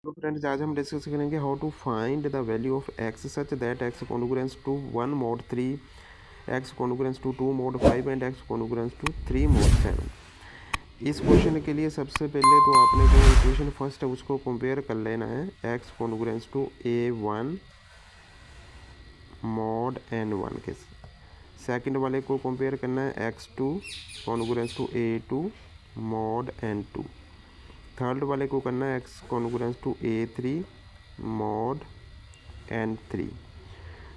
तो फ्रेंड्स आज हम डिस्कस करेंगे how to find the value of x such that x congruence to 1 mod 3, x congruence to 2 mod 5 and x congruence to 3 mod 7। इस question के लिए सबसे पहले तो आपने जो इक्वेशन फर्स्ट है उसको कंपेयर कर लेना है x congruence to A1 mod N1 के। सेकंड वाले को कंपेयर करना है x2 congruence to A2 mod N2। Third वाले को करना है x congruence to A3 mod N3।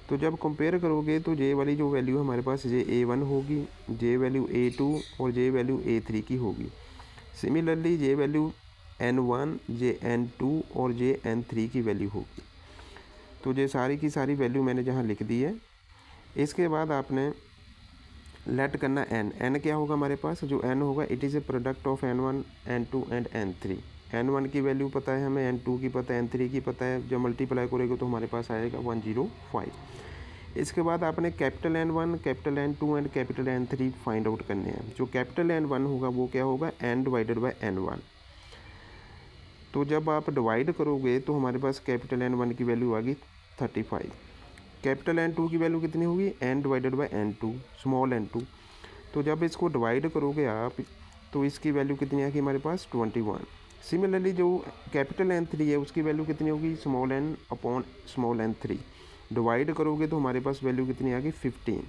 तो जब कंपेयर करोगे तो जे वाली जो वैल्यू हमारे पास जे A1 होगी, जे वैल्यू A2 और जे वैल्यू A3 की होगी। सिमिलरली जे वैल्यू N1, जे N2 और जे N3 की वैल्यू होगी। तो ये सारी की सारी वैल्यू मैंने जहाँ लिख दी है। इसके बाद आपने लेट करना n क्या होगा हमारे पास, जो n होगा it is a product of n1 n2 and n3। n1 की वैल्यू पता है हमें, n2 की पता है, n3 की पता है। जब मल्टीप्लाई करेंगे तो हमारे पास आएगा 105। इसके बाद आपने capital N1, capital N2 and capital N3 find out करने हैं। जो कैपिटल N1 होगा वो क्या होगा, n डिवाइडेड बाय N1। तो जब आप डिवाइड करोगे तो हमारे पास कैपिटल N1 की वैल्यू आ गई 35। कैपिटल N2 की वैल्यू कितनी होगी, n divided by N2, small n2। तो जब इसको डिवाइड करोगे आप तो इसकी वैल्यू कितनी आएगी हमारे पास 21। सिमिलरली जो कैपिटल N3 है उसकी वैल्यू कितनी होगी, small n upon small n3। Divide करोगे तो हमारे पास वैल्यू कितनी आ गई 15।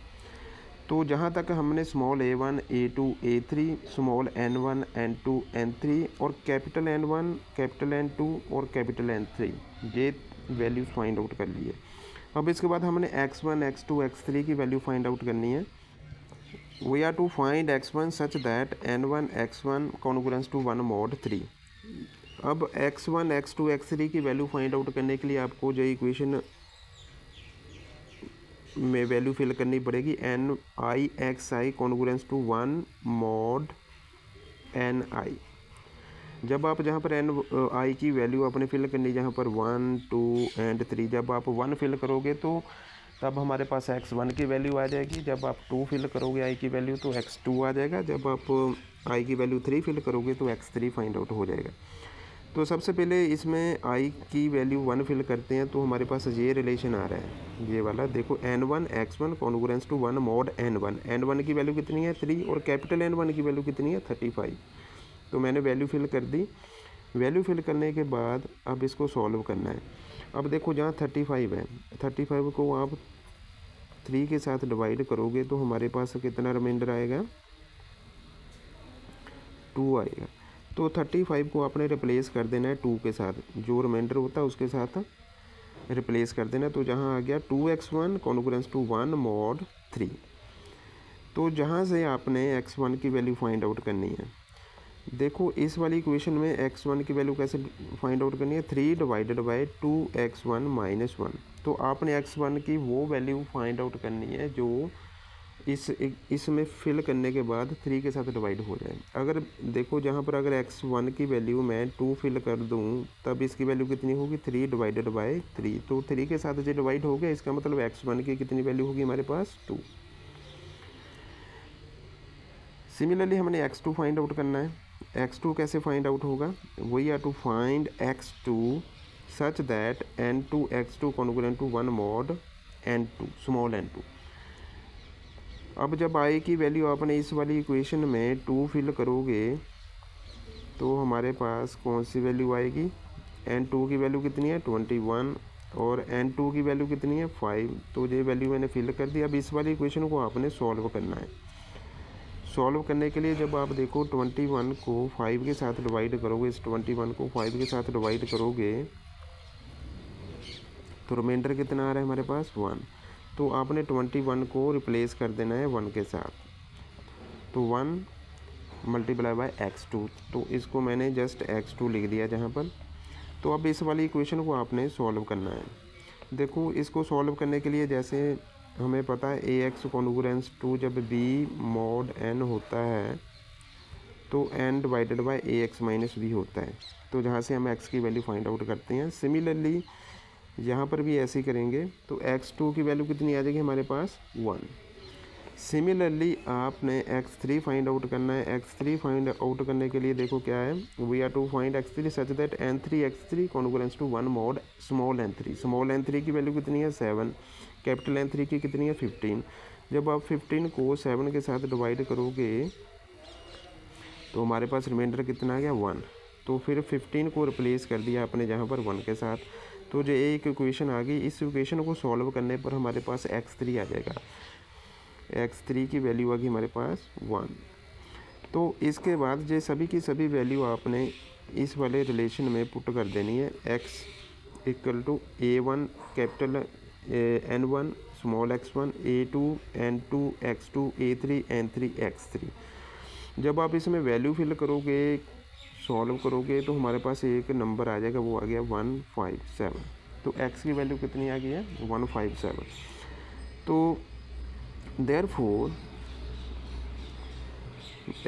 तो जहाँ तक हमने small A1, A2, A3, small N1, N2, N3 और कैपिटल N1, कैपिटल N2 और कैपिटल N3 ये वैल्यूज़ फाइंड आउट कर ली है। अब इसके बाद हमने x1, x2, x3 की वैल्यू फाइंड आउट करनी है। We are to find x1 such that n1 x1 congruence to 1 mod 3। अब x1, x2, x3 की वैल्यू फाइंड आउट करने के लिए आपको जो इक्वेशन में वैल्यू फिल करनी पड़ेगी n i x i congruence to 1 mod n i। जब आप जहाँ पर n i की वैल्यू आपने फिल करनी, जहाँ पर 1, 2 एंड 3, जब आप 1 फिल करोगे तो तब हमारे पास x1 की वैल्यू आ जाएगी। जब आप 2 फिल करोगे i की वैल्यू तो x2 आ जाएगा। जब आप i की वैल्यू 3 फिल करोगे तो x3 फाइंड आउट हो जाएगा। तो सबसे पहले इसमें i की वैल्यू 1 फिल करते हैं तो हमारे पास ये रिलेशन आ रहा है, ये वाला देखो, n1 x1 congruence to 1 mod n1। n1 की वैल्यू कितनी है 3 और कैपिटल N1 की वैल्यू कितनी है 35। तो मैंने वैल्यू फिल कर दी। वैल्यू फिल करने के बाद अब इसको सॉल्व करना है। अब देखो जहाँ 35 है, 35 को आप 3 के साथ डिवाइड करोगे तो हमारे पास कितना रिमाइंडर आएगा, 2 आएगा। तो 35 को आपने रिप्लेस कर देना है 2 के साथ, जो रिमाइंडर होता है उसके साथ रिप्लेस कर देना। तो जहाँ आ गया 2x1 कॉन्ग्रुएंस टू 1 mod 3। तो जहाँ से आपने x1 की वैल्यू फाइंड आउट करनी है, देखो इस वाली इक्वेशन में x1 की वैल्यू कैसे फाइंड आउट करनी है, 3 डिवाइडेड बाय 2x1 माइनस 1। तो आपने x1 की वो वैल्यू फाइंड आउट करनी है जो इसमें फिल करने के बाद 3 के साथ डिवाइड हो जाए। अगर देखो जहाँ पर अगर x1 की वैल्यू मैं 2 फिल कर दूँ तब इसकी वैल्यू कितनी होगी, 3 डिवाइडेड बाय 3। तो 3 के साथ जो डिवाइड हो गया, इसका मतलब x1 की कितनी वैल्यू होगी हमारे पास 2। सिमिलरली हमने x2 फाइंड आउट करना है। x2 कैसे फाइंड आउट होगा, we are to find x2 such that n2 x2 congruent to 1 mod n2, small n2। अब जब i की वैल्यू आपने इस वाली इक्वेशन में 2 फिल करोगे तो हमारे पास कौन सी वैल्यू आएगी, n2 की वैल्यू कितनी है 21 और n2 की वैल्यू कितनी है 5। तो ये वैल्यू मैंने फिल कर दी। अब इस वाली इक्वेशन को आपने सॉल्व करना है। सॉल्व करने के लिए जब आप देखो 21 को 5 के साथ डिवाइड करोगे, इस 21 को 5 के साथ डिवाइड करोगे तो रिमाइंडर कितना आ रहा है हमारे पास 1। तो आपने 21 को रिप्लेस कर देना है 1 के साथ। तो 1 मल्टीप्लाई बाय x2, तो इसको मैंने जस्ट x2 लिख दिया जहाँ पर। तो अब इस वाली इक्वेशन को आपने सॉल्व करना है। देखो इसको सॉल्व करने के लिए जैसे हमें पता है ax कॉन्ग्रुएंस टू जब b mod n होता है तो n divided by ax minus b होता है। तो जहाँ से हम x की वैल्यू फाइंड आउट करते हैं, सिमिलरली यहाँ पर भी ऐसे ही करेंगे। तो x2 की वैल्यू कितनी आ जाएगी हमारे पास 1। सिमिलरली आपने x3 फाइंड आउट करना है। x3 फाइंड आउट करने के लिए देखो क्या है, we are to find x3 such that n3 x3 congruence to 1 mod small n3। Small n3 की वैल्यू कितनी है 7, कैपिटल n3 की कितनी है 15। जब आप 15 को 7 के साथ डिवाइड करोगे तो हमारे पास रिमाइंडर कितना आ गया 1। तो फिर 15 को रिप्लेस कर दिया आपने जहाँ पर 1 के साथ, तो जो एक इक्वेशन आ गई। इस इक्वेशन को सॉल्व करने पर हमारे पास x3 आ जाएगा। x3 की वैल्यू आ गई हमारे पास 1। तो इसके बाद जो सभी की सभी वैल्यू आपने इस वाले रिलेशन में पुट कर देनी है। x equal to a1 capital n1 small x1, a2 n2 x2 a3 n3 x3। जब आप इसमें वैल्यू फिल करोगे, सॉल्व करोगे, तो हमारे पास एक नंबर आ जाएगा, वो आ गया 157। तो x की वैल्यू कितनी आ गई है 157। तो therefore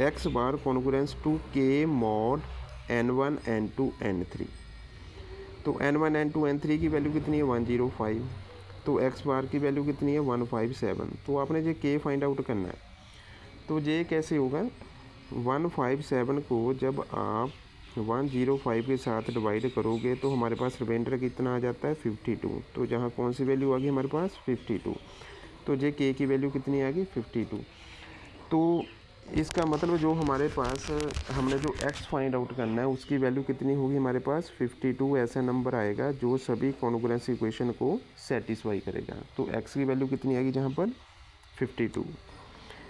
x bar congruence to k mod n1 n2 n3। तो n1 n2 n3 की वैल्यू कितनी है 105। तो x बार की वैल्यू कितनी है 157। तो आपने ये k फाइंड आउट करना है। तो ये कैसे होगा, 157 को जब आप 105 के साथ डिवाइड करोगे तो हमारे पास रिमाइंडर कितना आ जाता है 52। तो जहाँ कौन सी वैल्यू आ गई हमारे पास 52। तो जे के की वैल्यू कितनी आ गई 52। तो इसका मतलब जो हमारे पास हमने जो x फाइंड आउट करना है उसकी वैल्यू कितनी होगी हमारे पास 52। ऐसा नंबर आएगा जो सभी कॉन्ग्रुएंस इक्वेशन को सेटिस्फाई करेगा। तो x की वैल्यू कितनी आएगी जहाँ पर 52।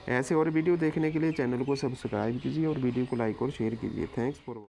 ऐसे और वीडियो देखने के लिए चैनल को सब्सक्राइब कीजिए और वीडियो को लाइक और शेयर कीजिए। Thanks for